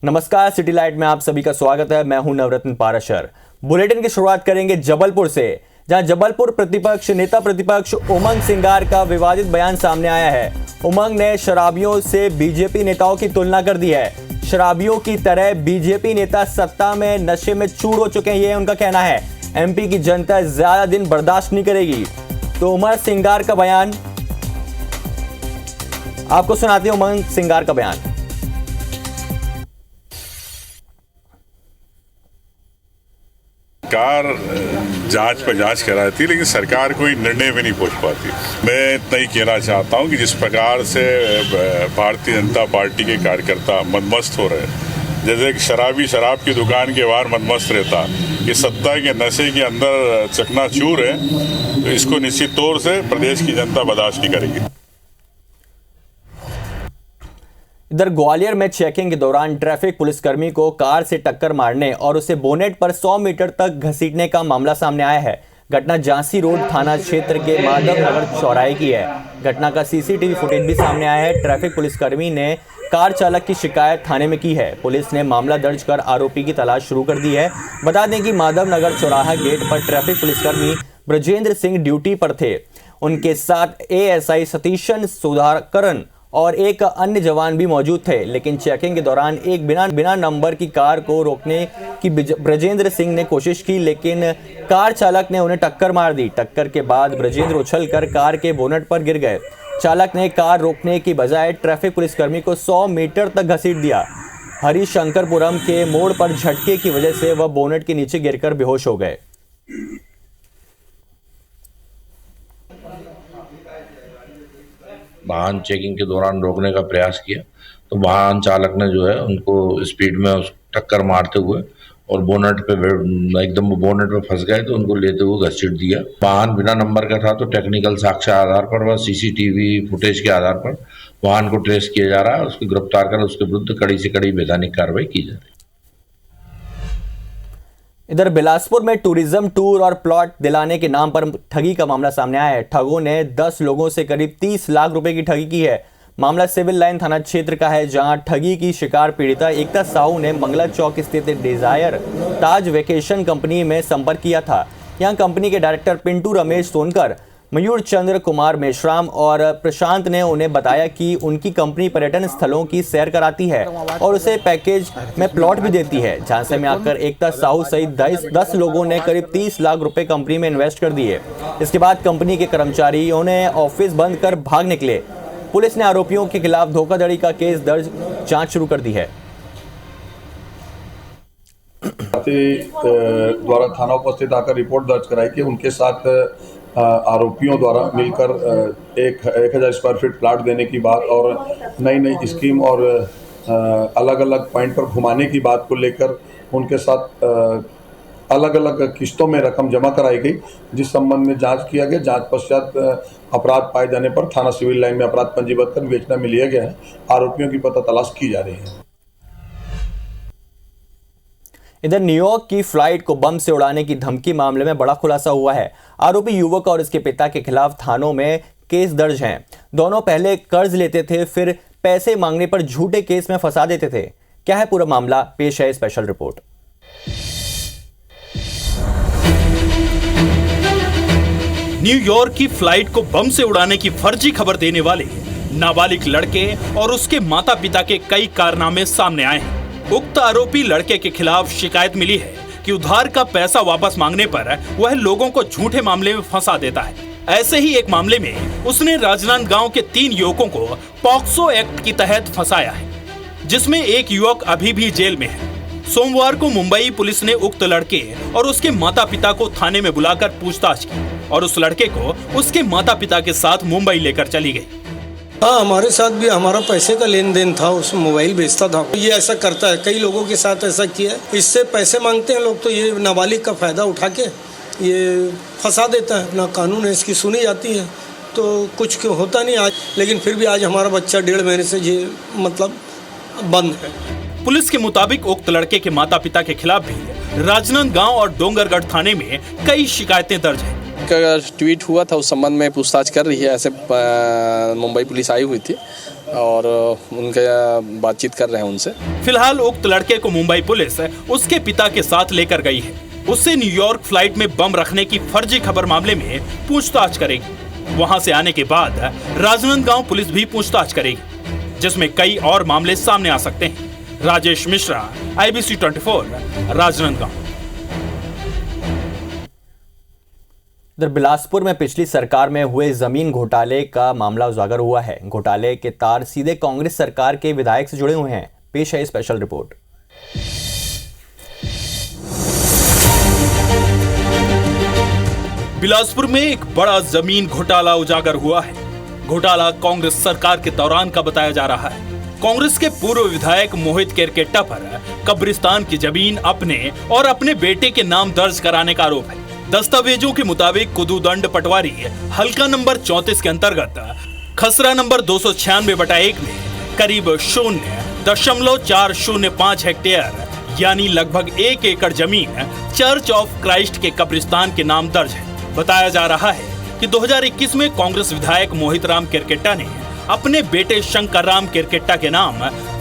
नमस्कार, city light में आप सभी का स्वागत है। मैं हूं नवरत्न पाराशर। बुलेटिन की शुरुआत करेंगे जबलपुर से, जहां जबलपुर नेता प्रतिपक्ष उमंग सिंगार का विवादित बयान सामने आया है। उमंग ने शराबियों से बीजेपी नेताओं की तुलना कर दी है। शराबियों की तरह बीजेपी नेता सत्ता में नशे में चूर हो चुके हैं, ये उनका कहना है। एमपी की जनता ज्यादा दिन बर्दाश्त नहीं करेगी। तो उमंग सिंगार का बयान आपको सुनाते हैं। उमंग सिंगार का बयान। सरकार जांच पर जांच कराती, लेकिन सरकार कोई निर्णय में नहीं पहुंच पाती। मैं इतना ही कहना चाहता हूं कि जिस प्रकार से भारतीय जनता पार्टी के कार्यकर्ता मदमस्त हो रहे हैं, जैसे कि शराबी शराब की दुकान के बाहर मदमस्त रहता, ये सत्ता के नशे के अंदर चकनाचूर है, तो इसको निश्चित तौर से प्रदेश की जनता बर्दाश्त नहीं करेगी। इधर ग्वालियर में चेकिंग के दौरान ट्रैफिक पुलिसकर्मी को कार से टक्कर मारने और उसे बोनेट पर 100 मीटर तक घसीटने का मामला सामने आया है। घटना झांसी रोड थाना क्षेत्र के माधव नगर चौराहे की है। घटना का सीसीटीवी फुटेज भी सामने आया है। ट्रैफिक पुलिसकर्मी ने कार चालक की शिकायत थाने में की है। पुलिस ने मामला दर्ज कर आरोपी की तलाश शुरू कर दी है। बता दें कि माधव नगर चौराहा गेट पर ट्रैफिक पुलिसकर्मी ब्रजेंद्र सिंह ड्यूटी पर थे। उनके साथ एएसआई सतीशन सुधाकरन और एक अन्य जवान भी मौजूद थे, लेकिन चेकिंग के दौरान एक बिना नंबर की कार को रोकने की ब्रजेंद्र सिंह ने कोशिश की, लेकिन कार चालक ने उन्हें टक्कर मार दी। टक्कर के बाद ब्रजेंद्र उछलकर कार के बोनट पर गिर गए। चालक ने कार रोकने की बजाय ट्रैफिक पुलिसकर्मी को 100 मीटर तक घसीट दिया। हरिशंकरपुरम के मोड़ पर झटके की वजह से वह बोनट के नीचे गिरकर बेहोश हो गए। वाहन चेकिंग के दौरान रोकने का प्रयास किया तो वाहन चालक ने जो है उनको स्पीड में टक्कर मारते हुए और बोनट पे एकदम बोनट पे फंस गए, तो उनको लेते हुए घसीट दिया। वाहन बिना नंबर का था, तो टेक्निकल साक्ष्य आधार पर व सीसीटीवी फुटेज के आधार पर वाहन को ट्रेस किया जा रहा है। उसको गिरफ्तार कर उसके विरुद्ध कड़ी से कड़ी वैधानिक कार्रवाई की जा रही है। इधर बिलासपुर में टूरिज्म टूर और प्लॉट दिलाने के नाम पर ठगी का मामला सामने आया है। ठगों ने 10 लोगों से करीब 30 लाख रुपए की ठगी की है। मामला सिविल लाइन थाना क्षेत्र का है, जहां ठगी की शिकार पीड़िता एकता साहू ने मंगला चौक स्थित डिजायर ताज वेकेशन कंपनी में संपर्क किया था। यहां कंपनी के डायरेक्टर पिंटू रमेश सोनकर, मयूर चंद्र कुमार मेश्राम और प्रशांत ने उन्हें बताया कि उनकी कंपनी पर्यटन स्थलों की सैर कराती है और उसे पैकेज में प्लॉट भी देती है। झांसे में आकर एकता साहू सहित 10 लोगों ने करीब 30 लाख रुपए कंपनी में इन्वेस्ट कर दिए। इसके बाद कंपनी के कर्मचारियों ने ऑफिस बंद कर भाग निकले। पुलिस ने आरोपियों के खिलाफ धोखाधड़ी का केस दर्ज जांच शुरू कर दी है। द्वारा थाना उपस्थित आकर रिपोर्ट दर्ज कराई कि उनके साथ आरोपियों द्वारा मिलकर 1000 स्क्वायर फीट प्लाट देने की बात और नई स्कीम और अलग अलग पॉइंट पर घुमाने की बात को लेकर उनके साथ अलग अलग किस्तों में रकम जमा कराई गई, जिस संबंध में जांच किया गया। जांच पश्चात अपराध पाए जाने पर थाना सिविल लाइन में अपराध पंजीबद्ध कर विवेचना में लिया गया है। आरोपियों की पता तलाश की जा रही है। इधर न्यूयॉर्क की फ्लाइट को बम से उड़ाने की धमकी मामले में बड़ा खुलासा हुआ है। आरोपी युवक और इसके पिता के खिलाफ थानों में केस दर्ज हैं। दोनों पहले कर्ज लेते थे, फिर पैसे मांगने पर झूठे केस में फंसा देते थे। क्या है पूरा मामला, पेश है स्पेशल रिपोर्ट। न्यूयॉर्क की फ्लाइट को बम से उड़ाने की फर्जी खबर देने वाले नाबालिग लड़के और उसके माता पिता के कई कारनामे सामने आए हैं। उक्त आरोपी लड़के के खिलाफ शिकायत मिली है कि उधार का पैसा वापस मांगने पर वह लोगों को झूठे मामले में फंसा देता है। ऐसे ही एक मामले में उसने राजनांदगांव के 3 युवकों को पॉक्सो एक्ट की तहत फंसाया है, जिसमें एक युवक अभी भी जेल में है। सोमवार को मुंबई पुलिस ने उक्त लड़के और उसके माता पिता को थाने में बुलाकर पूछताछ की और उस लड़के को उसके माता पिता के साथ मुंबई लेकर चली गई। हाँ, हमारे साथ भी हमारा पैसे का लेन देन था, उस मोबाइल बेचता था। ये ऐसा करता है, कई लोगों के साथ ऐसा किया है। इससे पैसे मांगते हैं लोग, तो ये नाबालिग का फायदा उठा के ये फंसा देता है। ना कानून है, इसकी सुनी जाती है तो कुछ होता नहीं आज, लेकिन फिर भी आज हमारा बच्चा 1.5 महीने से ये मतलब बंद है। पुलिस के मुताबिक उक्त लड़के के माता पिता के खिलाफ भी राजनांदगांव और डोंगरगढ़ थाने में कई शिकायतें दर्ज हैं। ट्वीट हुआ था, उस संबंध में पूछताछ कर रही है। ऐसे मुंबई पुलिस आई हुई थी और उनके बातचीत कर रहे हैं उनसे। फिलहाल उक्त लड़के को मुंबई पुलिस उसके पिता के साथ लेकर गई है। उससे न्यूयॉर्क फ्लाइट में बम रखने की फर्जी खबर मामले में पूछताछ करेगी। वहां से आने के बाद राजनांदगांव पुलिस भी पूछताछ करेगी, जिसमें कई और मामले सामने आ सकते हैं। राजेश मिश्रा, IBC 24, राजनांदगांव। इधर बिलासपुर में पिछली सरकार में हुए जमीन घोटाले का मामला उजागर हुआ है। घोटाले के तार सीधे कांग्रेस सरकार के विधायक से जुड़े हुए हैं। पेश है स्पेशल रिपोर्ट। बिलासपुर में एक बड़ा जमीन घोटाला उजागर हुआ है। घोटाला कांग्रेस सरकार के दौरान का बताया जा रहा है। कांग्रेस के पूर्व विधायक मोहित केरकेट्टा पर कब्रिस्तान की जमीन अपने और अपने बेटे के नाम दर्ज कराने का आरोप है। दस्तावेजों के मुताबिक कुदूदंड पटवारी हल्का नंबर 34 के अंतर्गत खसरा नंबर 296/1 में करीब 0.405 हेक्टेयर यानी लगभग 1 एकड़ जमीन चर्च ऑफ क्राइस्ट के कब्रिस्तान के नाम दर्ज है। बताया जा रहा है कि 2021 में कांग्रेस विधायक मोहित राम केरकेट्टा ने अपने बेटे शंकर राम केरकेट्टा के नाम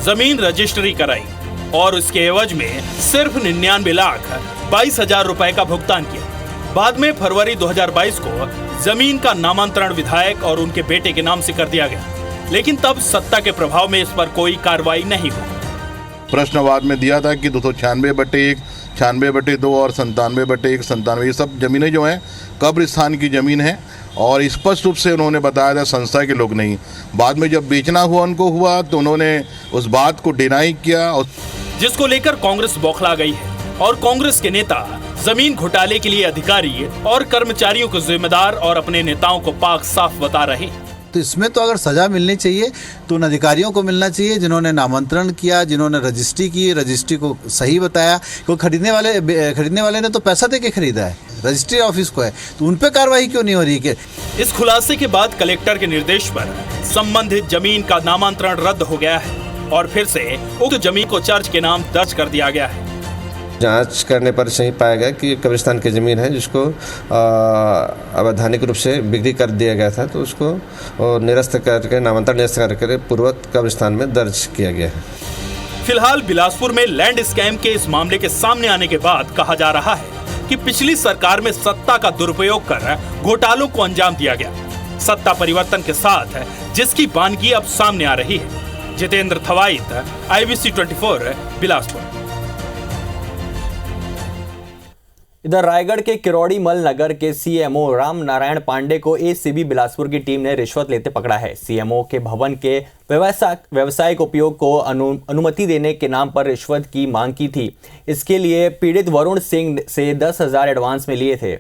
जमीन रजिस्ट्री कराई और उसके एवज में सिर्फ 99,22,000 रुपए का भुगतान किया। बाद में फरवरी 2022 को जमीन का नामांतरण विधायक और उनके बेटे के नाम से कर दिया गया, लेकिन तब सत्ता के प्रभाव में इस पर कोई कार्रवाई नहीं हुई। प्रश्नवाद में दिया था कि 296/1, 96/2 और 97/1, 97, ये सब जमीनें जो हैं कब्रिस्तान की जमीन है और स्पष्ट रूप से उन्होंने बताया था संस्था के लोग नहीं। बाद में जब बेचना हुआ तो उन्होंने उस बात को डिनाई किया, जिसको लेकर कांग्रेस बौखला गई है और कांग्रेस के नेता जमीन घोटाले के लिए अधिकारी और कर्मचारियों को जिम्मेदार और अपने नेताओं को पाक साफ बता रहे हैं। तो इसमें तो अगर सजा मिलनी चाहिए तो उन अधिकारियों को मिलना चाहिए जिन्होंने नामांतरण किया, जिन्होंने रजिस्ट्री की, रजिस्ट्री को सही बताया। कोई खरीदने वाले ने तो पैसा दे के खरीदा है, रजिस्ट्री ऑफिस को है, तो उन पे कार्रवाई क्यों नहीं हो रही? इस खुलासे के बाद कलेक्टर के निर्देश पर संबंधित जमीन का नामांतरण रद्द हो गया है और फिर से उक्त जमीन को चर्च के नाम दर्ज कर दिया गया है। जांच करने पर सही पाया गया कि कब्रिस्तान की ज़मीन है जिसको अवैधानिक रूप से बिक्री कर दिया गया था, तो उसको निरस्त करके नामांतरण निरस्त करके पूर्ववत कब्रिस्तान में दर्ज किया गया है। फिलहाल बिलासपुर में लैंड स्कैम के इस मामले के सामने आने के बाद कहा जा रहा है कि पिछली सरकार में सत्ता का दुरुपयोग कर घोटालों को अंजाम दिया गया। सत्ता परिवर्तन के साथ जिसकी बानगी अब सामने आ रही है। जितेंद्र थवाइत, IBC 24, बिलासपुर। इधर रायगढ़ के किरोड़ी मल नगर के CMO राम नारायण पांडे को ACB बिलासपुर की टीम ने रिश्वत लेते पकड़ा है। CMO के भवन के व्यवसायिक उपयोग को अनुमति देने के नाम पर रिश्वत की मांग की थी। इसके लिए पीड़ित वरुण सिंह से 10,000 एडवांस में लिए थे।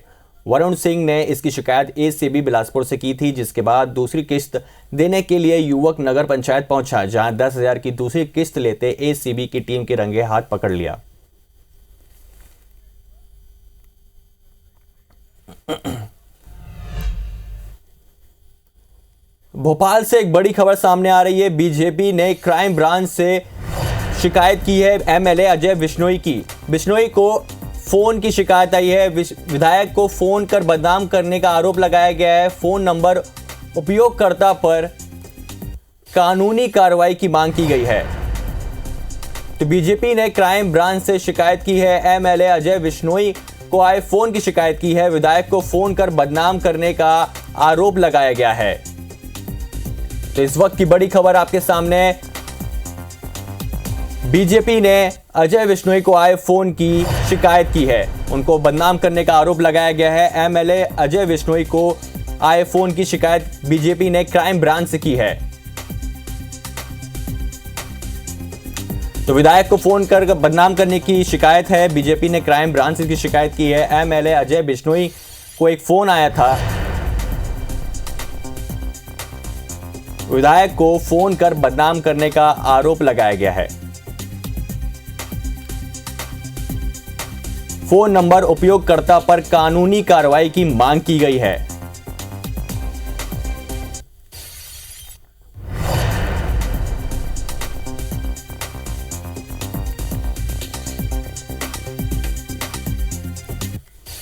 वरुण सिंह ने इसकी शिकायत ACB बिलासपुर से की थी, जिसके बाद दूसरी किस्त देने के लिए युवक नगर पंचायत पहुंचा, जहां 10,000 की दूसरी किस्त लेते ACB की टीम के रंगे हाथ पकड़ लिया। भोपाल से एक बड़ी खबर सामने आ रही है। बीजेपी ने क्राइम ब्रांच से शिकायत की है MLA अजय बिश्नोई की। बिश्नोई को फोन की शिकायत आई है। विधायक को फोन कर बदनाम करने का आरोप लगाया गया है। फोन नंबर उपयोगकर्ता पर कानूनी कार्रवाई की मांग की गई है। तो बीजेपी ने क्राइम ब्रांच से शिकायत की है। MLA अजय बिश्नोई को आए फोन की शिकायत की है। विधायक को फोन कर बदनाम करने का आरोप लगाया गया है। तो इस वक्त की बड़ी खबर आपके सामने। बीजेपी ने अजय बिश्नोई को आए फोन की शिकायत की है। उनको बदनाम करने का आरोप लगाया गया है। MLA अजय बिश्नोई को आए फोन की शिकायत बीजेपी ने क्राइम ब्रांच से की है। तो विधायक को फोन कर बदनाम करने की शिकायत है। बीजेपी ने क्राइम ब्रांच की शिकायत की है। MLA अजय बिश्नोई को एक फोन आया था। विधायक को फोन कर बदनाम करने का आरोप लगाया गया है। फोन नंबर उपयोगकर्ता पर कानूनी कार्रवाई की मांग की गई है।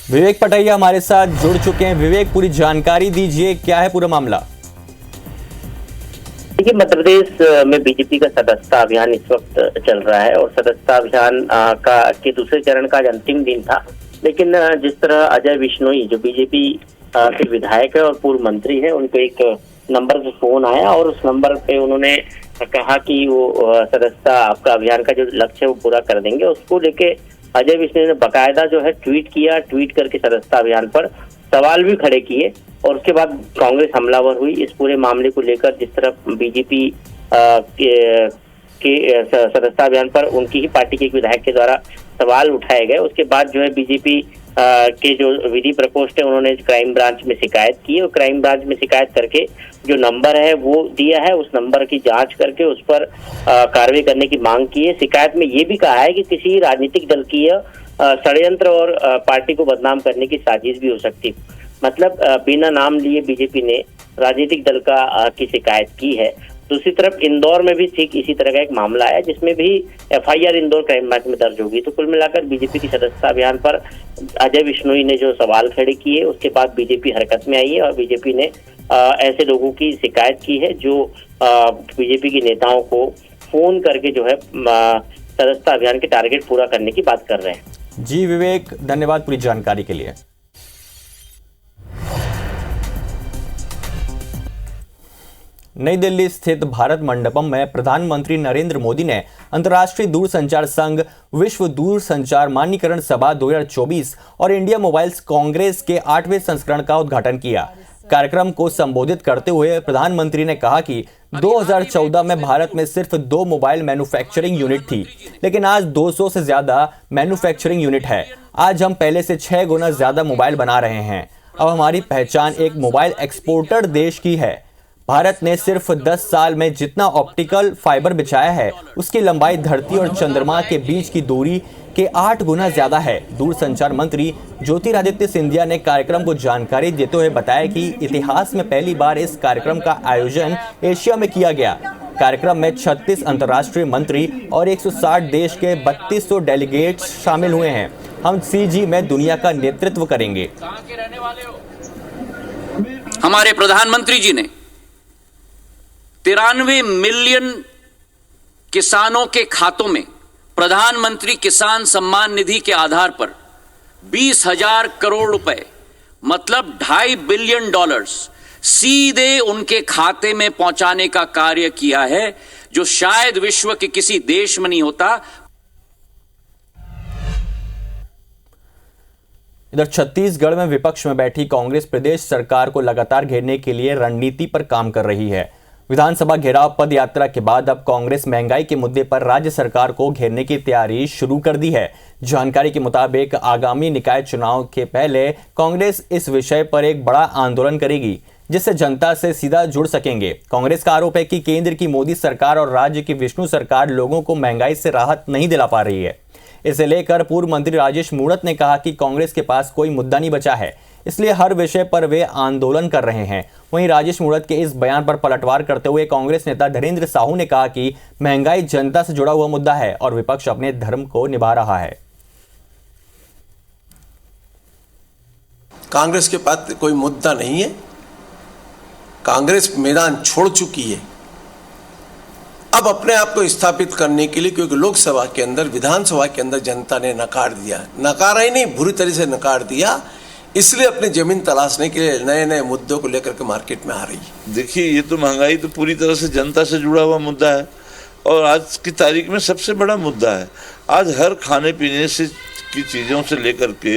विवेक पटैया हमारे साथ जुड़ चुके हैं। विवेक, पूरी जानकारी दीजिए, क्या है पूरा मामला? देखिए, मध्य प्रदेश में बीजेपी का सदस्यता अभियान इस वक्त चल रहा है और सदस्यता अभियान के दूसरे चरण का आज अंतिम दिन था। लेकिन जिस तरह अजय बिश्नोई जो बीजेपी के विधायक है और पूर्व मंत्री है, उनको एक नंबर पे फोन आया और उस नंबर पे उन्होंने कहा कि वो सदस्यता आपका अभियान का जो लक्ष्य है वो पूरा कर देंगे। उसको लेके अजय बिश्नोई ने बाकायदा जो है ट्वीट किया, ट्वीट करके सदस्यता अभियान पर सवाल भी खड़े किए और उसके बाद कांग्रेस हमलावर हुई। इस पूरे मामले को लेकर जिस तरह बीजेपी के सदस्यता अभियान पर उनकी ही पार्टी के एक विधायक के द्वारा सवाल उठाए गए, उसके बाद जो है बीजेपी के जो विधि प्रकोष्ठ है उन्होंने क्राइम ब्रांच में शिकायत की और क्राइम ब्रांच में शिकायत करके जो नंबर है वो दिया है, उस नंबर की जांच करके उस पर कार्रवाई करने की मांग की है। शिकायत में ये भी कहा है कि किसी राजनीतिक दल की षड्यंत्र और पार्टी को बदनाम करने की साजिश भी हो सकती है। मतलब बिना नाम लिए बीजेपी ने राजनीतिक दल की शिकायत की है। दूसरी तरफ इंदौर में भी ठीक इसी तरह का एक मामला है जिसमें भी एफआईआर इंदौर क्राइम ब्रांच में दर्ज होगी। तो कुल मिलाकर बीजेपी की सदस्यता अभियान पर अजय बिश्नोई ने जो सवाल खड़े किए उसके बाद बीजेपी हरकत में आई है और बीजेपी ने ऐसे लोगों की शिकायत की है जो बीजेपी के नेताओं को फोन करके जो है सदस्यता अभियान के टारगेट पूरा करने की बात कर रहे हैं। जी विवेक, धन्यवाद पूरी जानकारी के लिए। नई दिल्ली स्थित भारत मंडपम में प्रधानमंत्री नरेंद्र मोदी ने अंतर्राष्ट्रीय दूरसंचार संघ विश्व दूरसंचार मानकीकरण सभा 2024 और इंडिया मोबाइल्स कांग्रेस के 8वें संस्करण का उद्घाटन किया। कार्यक्रम को संबोधित करते हुए प्रधानमंत्री ने कहा कि 2014 में भारत में सिर्फ 2 मोबाइल मैन्युफैक्चरिंग यूनिट थी, लेकिन आज 200 से ज्यादा मैन्युफैक्चरिंग यूनिट है। आज हम पहले से 6 गुना ज्यादा मोबाइल बना रहे हैं। अब हमारी पहचान एक मोबाइल एक्सपोर्टर देश की है। भारत ने सिर्फ 10 साल में जितना ऑप्टिकल फाइबर बिछाया है उसकी लंबाई धरती और चंद्रमा के बीच की दूरी के 8 गुना ज्यादा है। दूरसंचार मंत्री ज्योतिरादित्य सिंधिया ने कार्यक्रम को जानकारी देते हुए बताया कि इतिहास में पहली बार इस कार्यक्रम का आयोजन एशिया में किया गया। कार्यक्रम में 36 अंतर्राष्ट्रीय मंत्री और 160 देश के 3200 डेलीगेट्स शामिल हुए हैं। हम CG में दुनिया का नेतृत्व करेंगे। हमारे प्रधानमंत्री जी ने 93 मिलियन किसानों के खातों में प्रधानमंत्री किसान सम्मान निधि के आधार पर 20,000 करोड़ रुपए मतलब $2.5 बिलियन सीधे उनके खाते में पहुंचाने का कार्य किया है, जो शायद विश्व के किसी देश में नहीं होता। इधर छत्तीसगढ़ में विपक्ष में बैठी कांग्रेस प्रदेश सरकार को लगातार घेरने के लिए रणनीति पर काम कर रही है। विधानसभा घेराव पद यात्रा के बाद अब कांग्रेस महंगाई के मुद्दे पर राज्य सरकार को घेरने की तैयारी शुरू कर दी है। जानकारी के मुताबिक आगामी निकाय चुनाव के पहले कांग्रेस इस विषय पर एक बड़ा आंदोलन करेगी, जिससे जनता से सीधा जुड़ सकेंगे। कांग्रेस का आरोप है कि केंद्र की मोदी सरकार और राज्य की विष्णु सरकार लोगों को महंगाई से राहत नहीं दिला पा रही है। इसे लेकर पूर्व मंत्री राजेश मूणत ने कहा कि कांग्रेस के पास कोई मुद्दा नहीं बचा है, इसलिए हर विषय पर वे आंदोलन कर रहे हैं। वहीं राजेश मूणत के इस बयान पर पलटवार करते हुए कांग्रेस नेता धीरेन्द्र साहू ने कहा कि महंगाई जनता से जुड़ा हुआ मुद्दा है और विपक्ष अपने धर्म को निभा रहा है। कांग्रेस के पास कोई मुद्दा नहीं है। कांग्रेस मैदान छोड़ चुकी है अब अपने आप को स्थापित करने के लिए, क्योंकि लोकसभा के अंदर, विधानसभा के अंदर जनता ने नकार दिया, नकारा ही नहीं बुरी तरह से नकार दिया, इसलिए अपनी जमीन तलाशने के लिए नए नए मुद्दों को लेकर के मार्केट में आ रही है। देखिए, ये तो महंगाई तो पूरी तरह से जनता से जुड़ा हुआ मुद्दा है और आज की तारीख में सबसे बड़ा मुद्दा है। आज हर खाने पीने से की चीज़ों से लेकर के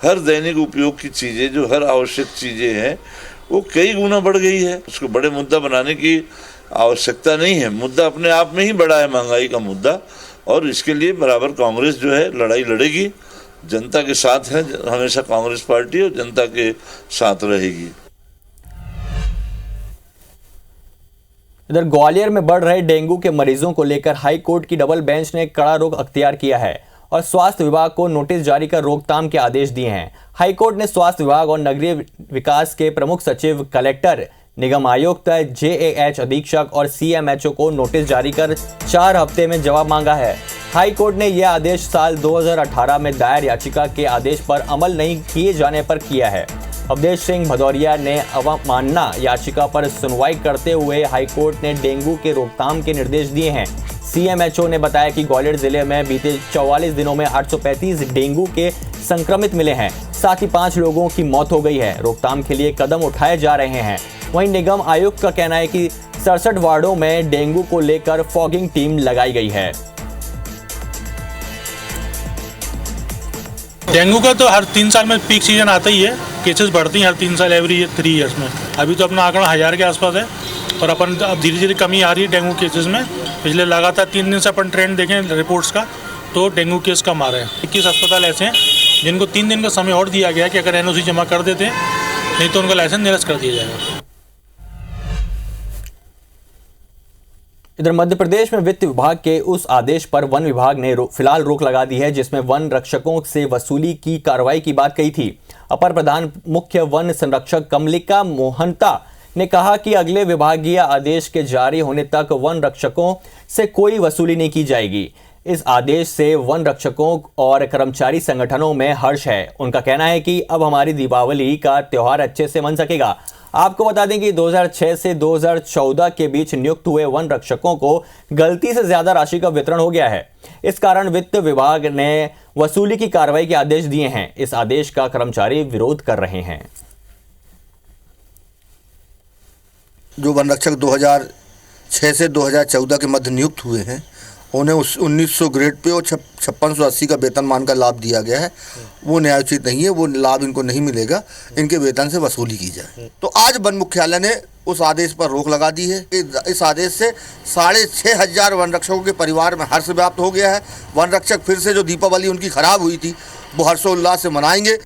हर दैनिक उपयोग की चीज़ें, जो हर आवश्यक चीज़ें हैं, वो कई गुना बढ़ गई है। उसको बड़े मुद्दा बनाने की आवश्यकता नहीं है। मुद्दा अपने आप में ही बड़ा है महंगाई का मुद्दा, और इसके लिए बराबर कांग्रेस जो है लड़ाई लड़ेगी। जनता के साथ है हमेशा कांग्रेस पार्टी, और जनता के साथ रहेगी। इधर ग्वालियर में बढ़ रहे डेंगू के मरीजों को लेकर हाई कोर्ट की डबल बेंच ने कड़ा रुख अख्तियार किया है और स्वास्थ्य विभाग को नोटिस जारी कर रोकथाम के आदेश दिए हैं। हाई कोर्ट ने स्वास्थ्य विभाग और नगरीय विकास के प्रमुख सचिव, कलेक्टर, निगम आयुक्त, JAH अधीक्षक और CMHO को नोटिस जारी कर 4 हफ्ते में जवाब मांगा है। हाई कोर्ट ने यह आदेश साल 2018 में दायर याचिका के आदेश पर अमल नहीं किए जाने पर किया है। अवधेश सिंह भदौरिया ने अवमानना याचिका पर सुनवाई करते हुए हाईकोर्ट ने डेंगू के रोकथाम के निर्देश दिए हैं। सीएमएचओ ने बताया कि ग्वालियर जिले में बीते 44 दिनों में 835 डेंगू के संक्रमित मिले हैं, साथ ही 5 लोगों की मौत हो गई है। रोकथाम के लिए कदम उठाए जा रहे हैं। वहीं निगम आयुक्त का कहना है कि 67 वार्डों में डेंगू को लेकर फॉगिंग टीम लगाई गई है। डेंगू का तो हर 3 साल में पीक सीजन आता ही है, केसेस बढ़ती हैं हर 3 साल एवरी 3 ईयर्स में। अभी तो अपना आंकड़ा 1000 के आसपास है और अपन अब धीरे धीरे कमी आ रही है डेंगू केसेस में। पिछले लगातार 3 दिन से अपन ट्रेंड देखें रिपोर्ट्स का तो डेंगू केस कम आ रहे हैं। 21 अस्पताल ऐसे हैं जिनको 3 दिन का समय और दिया गया है कि अगर एनओसी जमा कर देते हैं नहीं तो उनका लाइसेंस निरस्त कर दिया जाएगा। इधर मध्य प्रदेश में वित्त विभाग के उस आदेश पर वन विभाग ने फिलहाल रोक लगा दी है जिसमें वन रक्षकों से वसूली की कार्रवाई की बात कही थी। अपर प्रधान मुख्य वन संरक्षक कमलिका मोहंता ने कहा कि अगले विभागीय आदेश के जारी होने तक वन रक्षकों से कोई वसूली नहीं की जाएगी। इस आदेश से वन रक्षकों और कर्मचारी संगठनों में हर्ष है। उनका कहना है कि अब हमारी दीपावली का त्यौहार अच्छे से मन सकेगा। आपको बता दें कि 2006 से 2014 के बीच नियुक्त हुए वन रक्षकों को गलती से ज्यादा राशि का वितरण हो गया है। इस कारण वित्त विभाग ने वसूली की कार्रवाई के आदेश दिए हैं। इस आदेश का कर्मचारी विरोध कर रहे हैं। जो वन रक्षक 2006 से 2014 के मध्य नियुक्त हुए हैं उन्हें 1900 ग्रेड पे और 5680 का वेतनमान का लाभ दिया गया है, वो न्यायोचित नहीं है। वो लाभ इनको नहीं मिलेगा, इनके वेतन से वसूली की जाए। तो आज वन मुख्यालय ने उस आदेश पर रोक लगा दी है। इस आदेश से 6500 वन रक्षकों के परिवार में हर्ष व्याप्त हो गया है। वन रक्षक फिर से जो दीपावली उनकी खराब हुई थी वो हर्षोल्लास से मनाएंगे।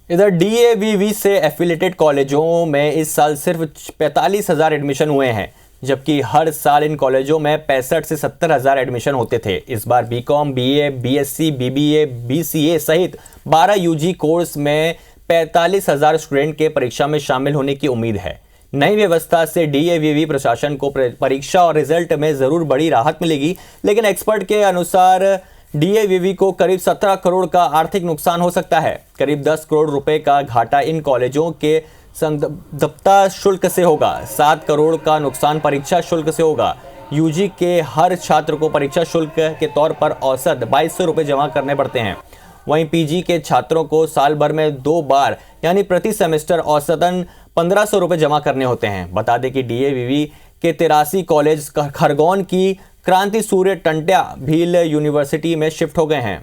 इधर डीएवीवी से एफिलिएटेड कॉलेजों में इस साल सिर्फ 45,000 एडमिशन हुए हैं, जबकि हर साल इन कॉलेजों में 65 से 70,000 एडमिशन होते थे। इस बार BCom, BA, BSc, BBA, BCA सहित 12 यूजी कोर्स में 45,000 स्टूडेंट के परीक्षा में शामिल होने की उम्मीद है। नई व्यवस्था से डीएवीवी प्रशासन को परीक्षा और रिजल्ट में जरूर बड़ी राहत मिलेगी, लेकिन एक्सपर्ट के अनुसार डीएवीवी को करीब 17 करोड़ का आर्थिक नुकसान हो सकता है। करीब 10 करोड़ रुपए का घाटा इन कॉलेजों के संबद्धता शुल्क से होगा। 7 करोड़ का नुकसान परीक्षा शुल्क से होगा। यूजी के हर छात्र को परीक्षा शुल्क के तौर पर औसत 2200 रुपये जमा करने पड़ते हैं। वहीं पीजी के छात्रों को साल भर में 2 बार यानी प्रति सेमेस्टर औसतन 1500 रुपये जमा करने होते हैं। बता दें कि डीएवीवी के 83 कॉलेज खरगोन की क्रांति सूर्य टंट्या भील यूनिवर्सिटी में शिफ्ट हो गए हैं।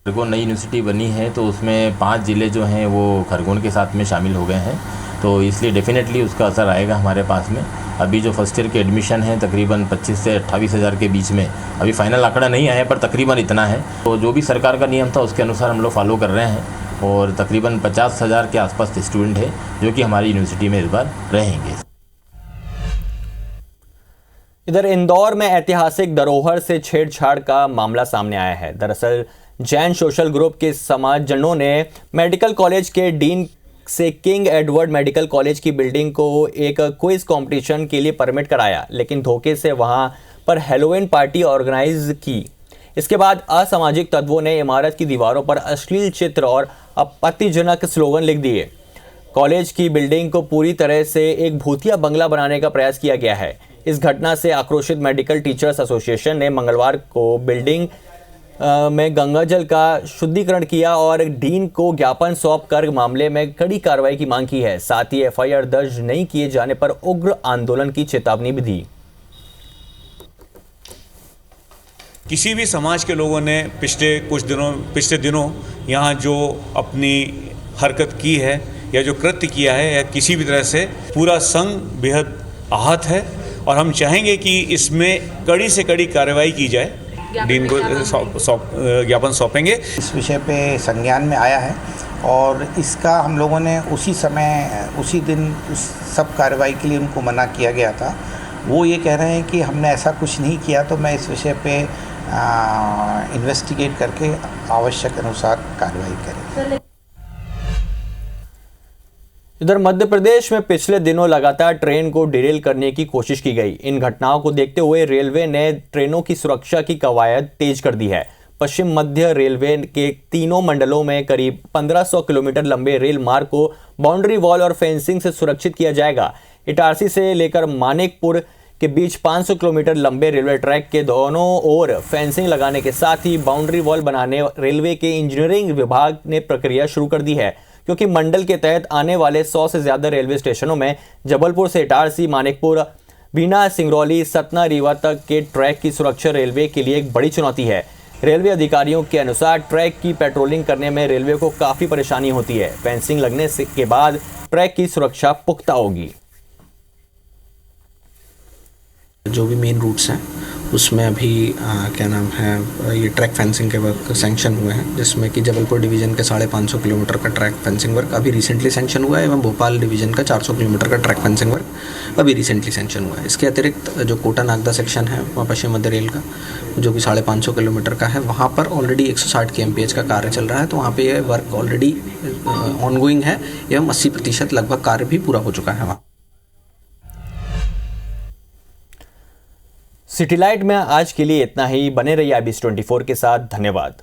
खरगोन नई यूनिवर्सिटी बनी है तो उसमें 5 ज़िले जो हैं वो खरगोन के साथ में शामिल हो गए हैं, तो इसलिए डेफिनेटली उसका असर आएगा हमारे पास में। अभी जो फर्स्ट ईयर के एडमिशन है तकरीबन 25 से 28 हज़ार के बीच में, अभी फाइनल आंकड़ा नहीं आया पर तकरीबन इतना है। तो जो भी सरकार का नियम था उसके अनुसार हम लोग फॉलो कर रहे हैं और तकरीबन 50,000 के आसपास स्टूडेंट है जो कि हमारी यूनिवर्सिटी में इस बार रहेंगे। इधर इंदौर में ऐतिहासिक धरोहर से छेड़छाड़ का मामला सामने आया है। दरअसल जैन सोशल ग्रुप के समाजजनों ने मेडिकल कॉलेज के डीन से किंग एडवर्ड मेडिकल कॉलेज की बिल्डिंग को एक क्विज कंपटीशन के लिए परमिट कराया, लेकिन धोखे से वहां पर हैलोवीन पार्टी ऑर्गेनाइज की। इसके बाद असामाजिक तत्वों ने इमारत की दीवारों पर अश्लील चित्र और आपत्तिजनक स्लोगन लिख दिए। कॉलेज की बिल्डिंग को पूरी तरह से एक भूतिया बंगला बनाने का प्रयास किया गया है। इस घटना से आक्रोशित मेडिकल टीचर्स एसोसिएशन ने मंगलवार को बिल्डिंग में गंगाजल का शुद्धिकरण किया और डीन को ज्ञापन सौंप कर मामले में कड़ी कार्रवाई की मांग की है। साथ ही एफआईआर दर्ज नहीं किए जाने पर उग्र आंदोलन की चेतावनी भी दी। किसी भी समाज के लोगों ने पिछले दिनों यहाँ जो अपनी हरकत की है या जो कृत्य किया है या किसी भी तरह से पूरा संघ बेहद आहत है और हम चाहेंगे कि इसमें कड़ी से कड़ी कार्रवाई की जाए। डीन को ज्ञापन सौंपेंगे। इस विषय पे संज्ञान में आया है और इसका हम लोगों ने उसी दिन उस सब कार्रवाई के लिए उनको मना किया गया था। वो ये कह रहे हैं कि हमने ऐसा कुछ नहीं किया, तो मैं इस विषय पे इन्वेस्टिगेट करके आवश्यक अनुसार कार्रवाई करें। इधर मध्य प्रदेश में पिछले दिनों लगातार ट्रेन को डिरेल करने की कोशिश की गई। इन घटनाओं को देखते हुए रेलवे ने ट्रेनों की सुरक्षा की कवायद तेज कर दी है। पश्चिम मध्य रेलवे के तीनों मंडलों में करीब 1500 किलोमीटर लंबे रेल मार्ग को बाउंड्री वॉल और फेंसिंग से सुरक्षित किया जाएगा। इटारसी से लेकर मानिकपुर के बीच 500 किलोमीटर लंबे रेलवे ट्रैक के दोनों ओर फेंसिंग लगाने के साथ ही बाउंड्री वॉल बनाने रेलवे के इंजीनियरिंग विभाग ने प्रक्रिया शुरू कर दी है, क्योंकि मंडल के तहत आने वाले 100 से ज्यादा रेलवे स्टेशनों में जबलपुर से इटारसी, मानिकपुर, बीना, सिंगरौली, सतना, रीवा तक के ट्रैक की सुरक्षा रेलवे के लिए एक बड़ी चुनौती है। रेलवे अधिकारियों के अनुसार ट्रैक की पेट्रोलिंग करने में रेलवे को काफी परेशानी होती है। फेंसिंग लगने के बाद ट्रैक की सुरक्षा पुख्ता होगी। जो भी मेन रूट्स हैं उसमें अभी क्या नाम है ये ट्रैक फेंसिंग के वर्क सैंक्शन हुए हैं, जिसमें कि जबलपुर डिवीज़न के 550 किलोमीटर का ट्रैक फेंसिंग वर्क अभी रिसेंटली सैंक्शन हुआ है एवं भोपाल डिवीज़न का 400 किलोमीटर का ट्रैक फेंसिंग वर्क अभी रिसेंटली सैंक्शन हुआ है। इसके अतिरिक्त जो कोटा नागदा सेक्शन है वहाँ पश्चिम मध्य रेल का जो कि 550 किलोमीटर का है, वहाँ पर ऑलरेडी 160 kmph का कार्य चल रहा है। तो वहाँ पर यह वर्क ऑलरेडी ऑनगोइंग है एवं 80% लगभग कार्य भी पूरा हो चुका है वहाँ। सिटी लाइट में आज के लिए इतना ही। बने रहिए IBC 24 के साथ। धन्यवाद।